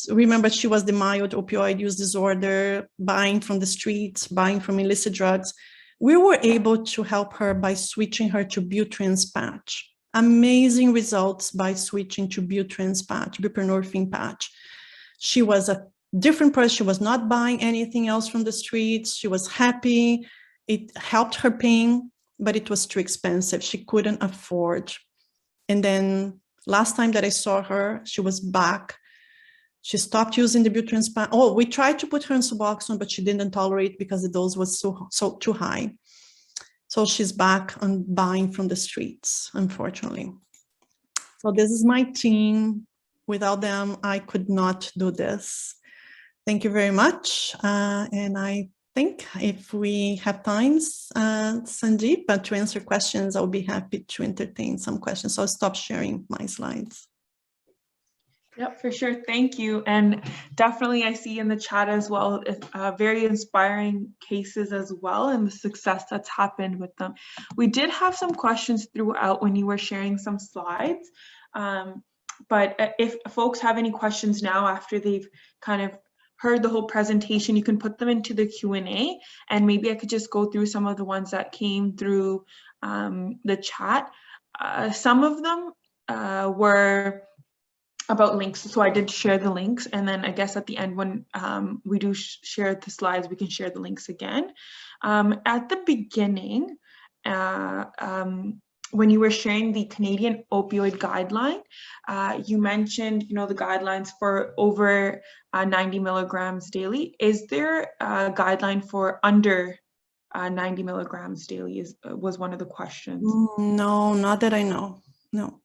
remember, she was the mild opioid use disorder, buying from the streets, buying from illicit drugs. We were able to help her by switching her to Butrans patch. Amazing results by switching to Butrans patch, buprenorphine patch. She was a different person. She was not buying anything else from the streets. She was happy. It helped her pain, but it was too expensive. She couldn't afford. And then last time that I saw her, she was back. She stopped using the Butrans patch. Oh, we tried to put her on Suboxone, but she didn't tolerate because the dose was so too high. So she's back on buying from the streets, unfortunately. So this is my team. Without them, I could not do this. Thank you very much. And I think if we have time, Sandeep, to answer questions, I'll be happy to entertain some questions. So I'll stop sharing my slides. Yep, for sure. Thank you. And definitely I see in the chat as well, very inspiring cases as well, and the success that's happened with them. We did have some questions throughout when you were sharing some slides. But if folks have any questions now after they've kind of heard the whole presentation, you can put them into the Q&A, and maybe I could just go through some of the ones that came through the chat. Some of them were about links, so I did share the links, and then I guess at the end when we do share the slides, we can share the links again. At the beginning, when you were sharing the Canadian opioid guideline, you mentioned, the guidelines for over 90 milligrams daily. Is there a guideline for under 90 milligrams daily? Was one of the questions. No, not that I know. No.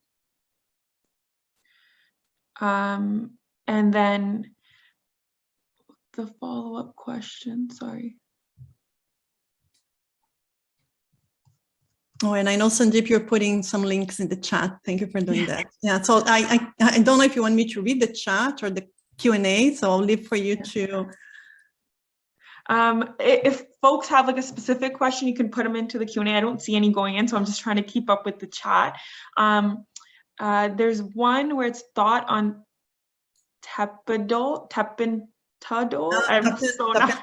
And then the follow-up question, sorry. Oh, and I know, Sandeep, you're putting some links in the chat. Thank you for doing that. Yeah, so I don't know if you want me to read the chat or the Q&A, so I'll leave for you to. If folks have like a specific question, you can put them into the Q&A. I don't see any going in, so I'm just trying to keep up with the chat. There's one where it's thought on tapentadol. I'm so not.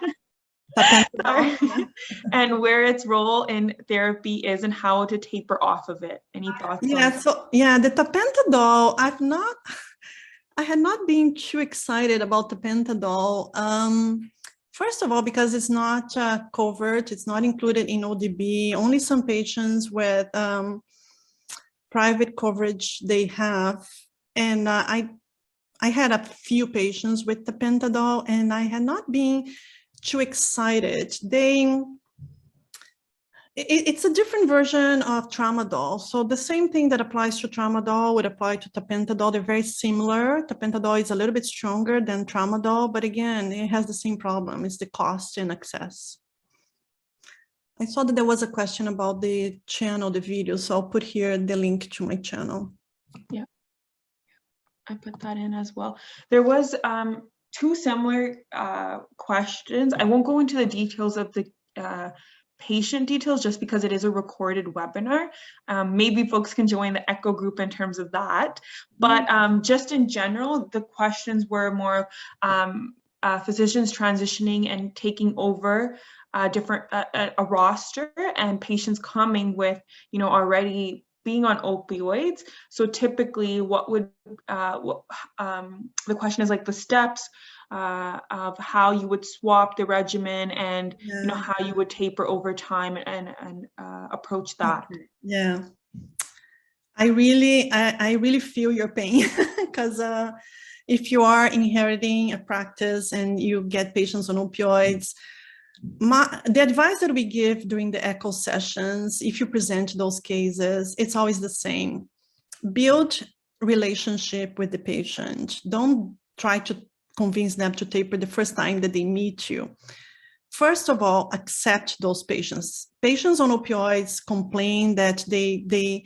Tapentadol. And where its role in therapy is and how to taper off of it. Any thoughts? Yeah, the tapentadol, I had not been too excited about tapentadol. First of all, because it's not covered, it's not included in ODB. Only some patients with private coverage they have. And I had a few patients with tapentadol, and I had not been too excited. It's a different version of tramadol. So the same thing that applies to tramadol would apply to tapentadol. They're very similar. Tapentadol is a little bit stronger than tramadol, but again, it has the same problem. It's the cost and access. I saw that there was a question about the channel, the video, so I'll put here the link to my channel. Yeah, I put that in as well. There was two similar questions. I won't go into the details of the patient details just because it is a recorded webinar. Maybe folks can join the ECHO group in terms of that. But just in general, the questions were more physicians transitioning and taking over a roster, and patients coming with, already being on opioids. So typically what would, the question is like the steps of how you would swap the regimen and, how you would taper over time and approach that. Yeah. I really feel your pain because if you are inheriting a practice and you get patients on opioids, the advice that we give during the ECHO sessions, if you present those cases, it's always the same. Build relationship with the patient. Don't try to convince them to taper the first time that they meet you. First of all, accept those patients. Patients on opioids complain that they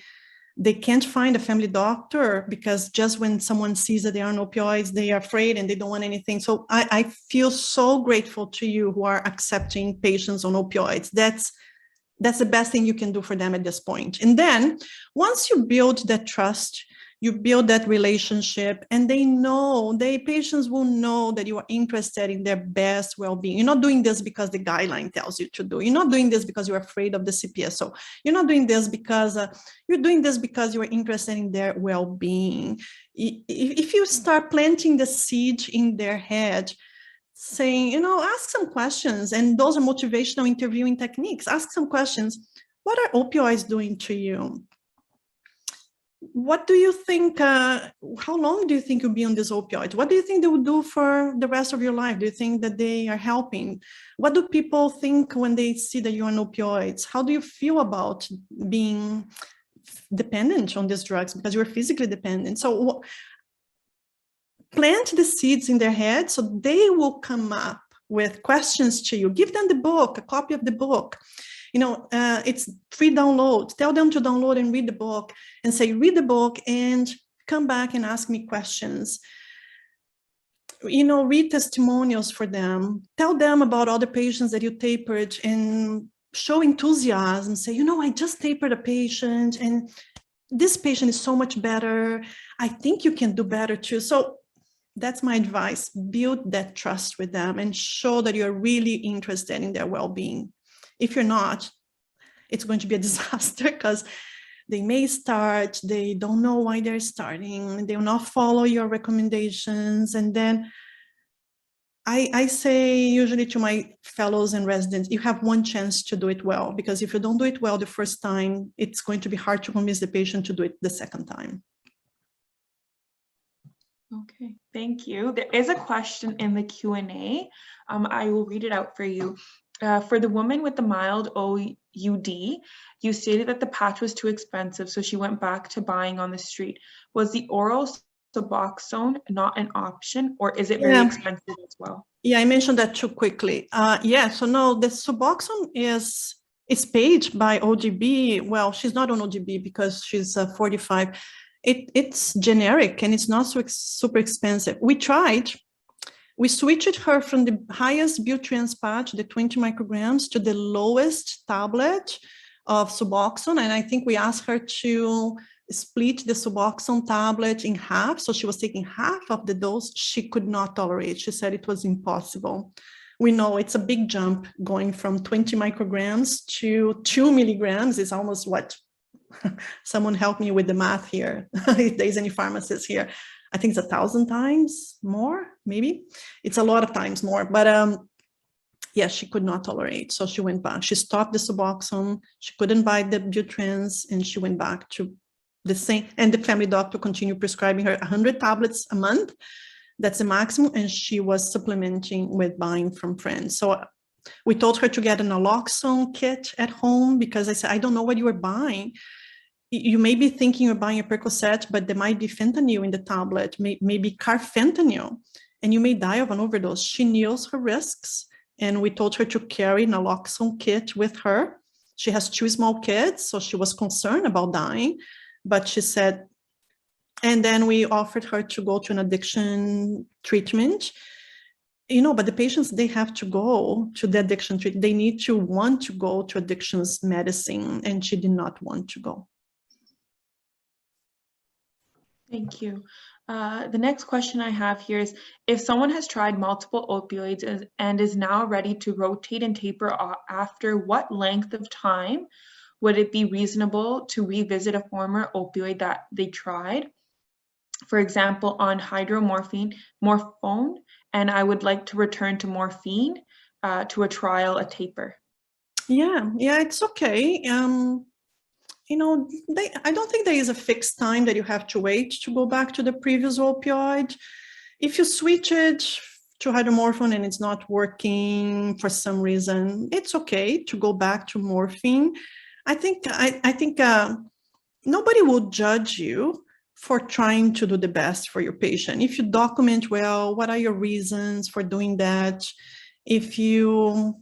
can't find a family doctor because just when someone sees that they are on opioids, they are afraid and they don't want anything. So I feel so grateful to you who are accepting patients on opioids. That's the best thing you can do for them at this point. And then once you build that trust, you build that relationship, and patients will know that you are interested in their best well-being. You're not doing this because the guideline tells you to do. You're not doing this because you're afraid of the CPSO. You're not doing this because you're doing this because you're interested in their well-being. If you start planting the seed in their head, saying, ask some questions, and those are motivational interviewing techniques. Ask some questions. What are opioids doing to you? What do you think, how long do you think you'll be on this opioid? What do you think they will do for the rest of your life? Do you think that they are helping? What do people think when they see that you're on opioids? How do you feel about being dependent on these drugs because you're physically dependent? So plant the seeds in their head so they will come up with questions to you. Give them the book, a copy of the book. It's free download. Tell them to download and read the book, and say, read the book and come back and ask me questions. Read testimonials for them. Tell them about other patients that you tapered and show enthusiasm. Say, I just tapered a patient and this patient is so much better. I think you can do better too. So that's my advice. Build that trust with them and show that you're really interested in their well-being. If you're not, it's going to be a disaster because they may start, they don't know why they're starting, they will not follow your recommendations. And then I say usually to my fellows and residents, you have one chance to do it well, because if you don't do it well the first time, it's going to be hard to convince the patient to do it the second time. Okay, thank you. There is a question in the Q&A. I will read it out for you. For the woman with the mild OUD, you stated that the patch was too expensive, so she went back to buying on the street. Was the oral Suboxone not an option, or is it very expensive as well? Yeah, I mentioned that too quickly. So no, the Suboxone is paid by ODB. Well, she's not on ODB because she's 45. It's generic and it's not so super expensive. We tried. We switched her from the highest Butrans patch, the 20 micrograms, to the lowest tablet of Suboxone. And I think we asked her to split the Suboxone tablet in half. So she was taking half of the dose. She could not tolerate. She said it was impossible. We know it's a big jump going from 20 micrograms to 2 milligrams. Is almost what? Someone help me with the math here. If there's any pharmacists here, I think it's 1,000 times more, maybe. It's a lot of times more, but yeah, she could not tolerate. So she went back. She stopped the Suboxone. She couldn't buy the Butrans, and she went back to the same. And the family doctor continued prescribing her 100 tablets a month. That's the maximum. And she was supplementing with buying from friends. So we told her to get an naloxone kit at home, because I said, I don't know what you are buying. You may be thinking you're buying a Percocet, but there might be fentanyl in the tablet, maybe carfentanil, and you may die of an overdose. She knows her risks. And we told her to carry naloxone kit with her. She has 2 small kids, so she was concerned about dying, but she said, and then we offered her to go to an addiction treatment, but the patients, they have to go to the addiction treatment. They need to want to go to addictions medicine, and she did not want to go. Thank you. The next question I have here is, if someone has tried multiple opioids and is now ready to rotate and taper after what length of time would it be reasonable to revisit a former opioid that they tried? For example, on hydromorphone, and I would like to return to morphine to a trial, a taper. Yeah, it's okay. I don't think there is a fixed time that you have to wait to go back to the previous opioid. If you switch it to hydromorphone and it's not working for some reason, it's okay to go back to morphine. I think nobody will judge you for trying to do the best for your patient. If you document well, what are your reasons for doing that? If you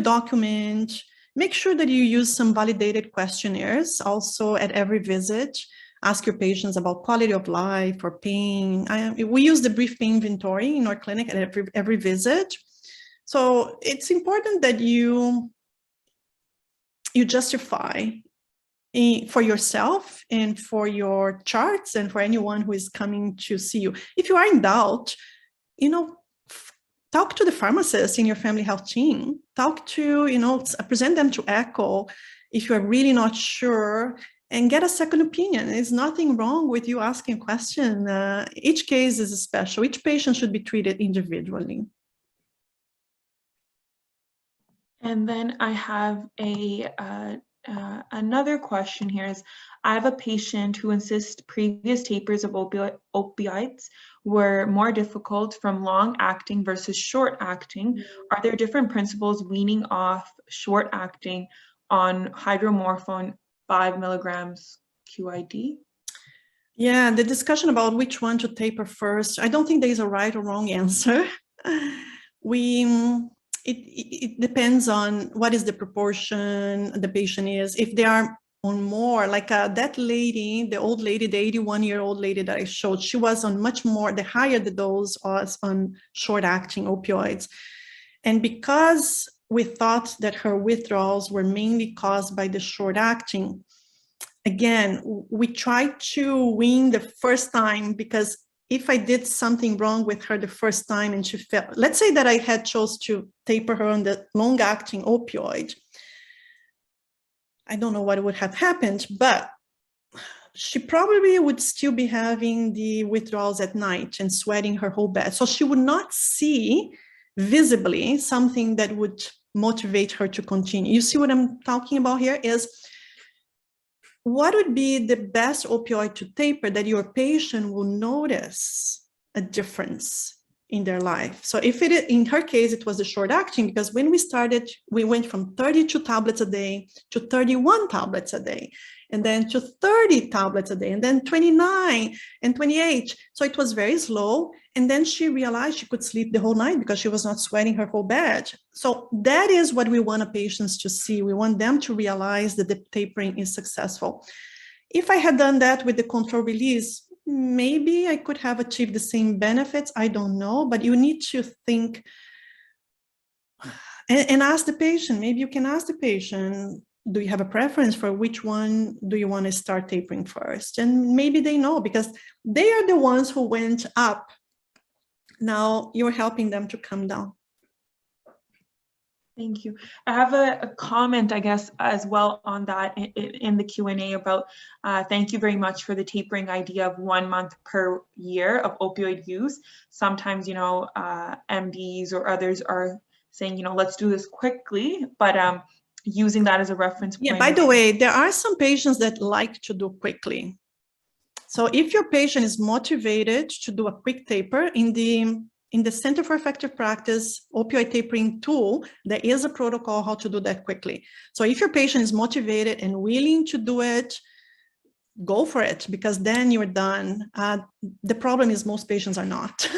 document, make sure that you use some validated questionnaires also at every visit. Ask your patients about quality of life or pain. We use the brief pain inventory in our clinic at every visit. So it's important that you justify for yourself and for your charts and for anyone who is coming to see you. If you are in doubt, talk to the pharmacist in your family health team. Talk to, present them to ECHO if you're really not sure, and get a second opinion. There's nothing wrong with you asking a question. Each case is special. Each patient should be treated individually. And then I have another question here is, I have a patient who insists previous tapers of opioids were more difficult from long-acting versus short-acting. Are there different principles weaning off short-acting on hydromorphone 5 milligrams QID? Yeah, the discussion about which one to taper first, I don't think there is a right or wrong answer. It depends on what is the proportion the patient is. If they are on more, like that lady, the old lady, the 81-year-old lady that I showed, she was on much more, the higher the dose was on short-acting opioids. And because we thought that her withdrawals were mainly caused by the short-acting, again, we tried to win the first time, because if I did something wrong with her the first time and she felt, let's say that I had chose to taper her on the long-acting opioid, I don't know what would have happened, but she probably would still be having the withdrawals at night and sweating her whole bed. So she would not see visibly something that would motivate her to continue. You see what I'm talking about here is, what would be the best opioid to taper that your patient will notice a difference in their life? So if in her case, it was the short acting, because when we started, we went from 32 tablets a day to 31 tablets a day, and then to 30 tablets a day, and then 29 and 28. So it was very slow. And then she realized she could sleep the whole night because she was not sweating her whole bed. So that is what we want our patients to see. We want them to realize that the tapering is successful. If I had done that with the control release, maybe I could have achieved the same benefits. I don't know, but you need to think and ask the patient. Maybe you can ask the patient, do you have a preference for which one do you want to start tapering first? And maybe they know because they are the ones who went up. Now you're helping them to come down. Thank you. I have a comment, I guess, as well on that in the Q&A about thank you very much for the tapering idea of 1 month per year of opioid use. Sometimes, you know, MDs or others are saying, you know, let's do this quickly, but using that as a reference point. Yeah, by the way, there are some patients that like to do quickly. So if your patient is motivated to do a quick taper, in the Center for Effective Practice opioid tapering tool, there is a protocol how to do that quickly. So if your patient is motivated and willing to do it, go for it, because then you're done. The problem is most patients are not.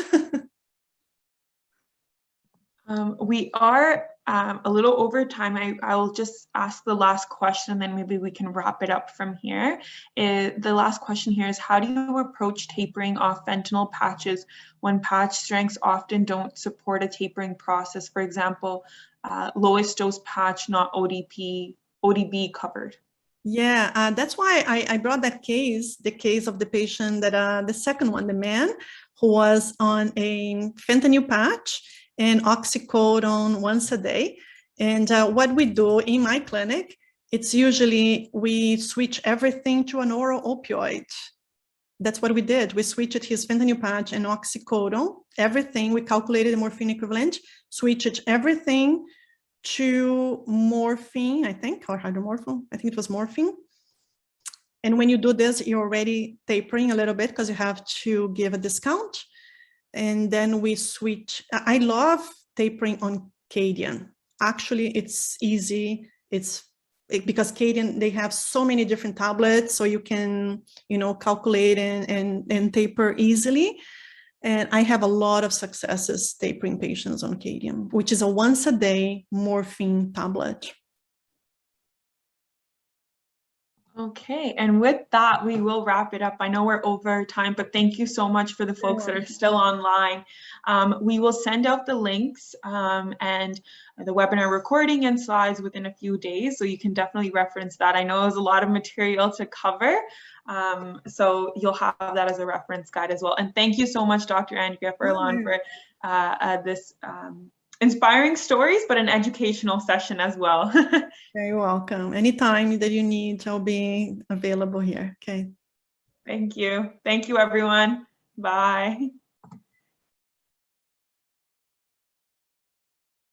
We are a little over time. I will just ask the last question, and then maybe we can wrap it up from here. The last question here is, how do you approach tapering off fentanyl patches when patch strengths often don't support a tapering process? For example, lowest dose patch, not ODB covered. Yeah, that's why I brought that case, the case of the patient that, the second one, the man who was on a fentanyl patch and oxycodone once a day. And what we do in my clinic, it's usually we switch everything to an oral opioid. That's what we did. We switched his fentanyl patch and oxycodone, everything. We calculated the morphine equivalent, switched everything to morphine, I think, or hydromorphone. I think it was morphine. And when you do this, you're already tapering a little bit because you have to give a discount. And then we switch. I love tapering on Cadian. Actually, it's easy. Because Cadian, they have so many different tablets, so you can, you know, calculate and taper easily. And I have a lot of successes tapering patients on Cadian, which is a once a day morphine tablet. Okay, and with that, we will wrap it up. I know we're over time, but thank you so much for the folks that are still online. We will send out the links and the webinar recording and slides within a few days, so you can definitely reference that. I know there's a lot of material to cover, so you'll have that as a reference guide as well. And thank you so much, Dr. Andrea Furlan, for this inspiring stories, but an educational session as well. Very welcome. Anytime that you need, I'll be available here. Okay. Thank you. Thank you, everyone. Bye.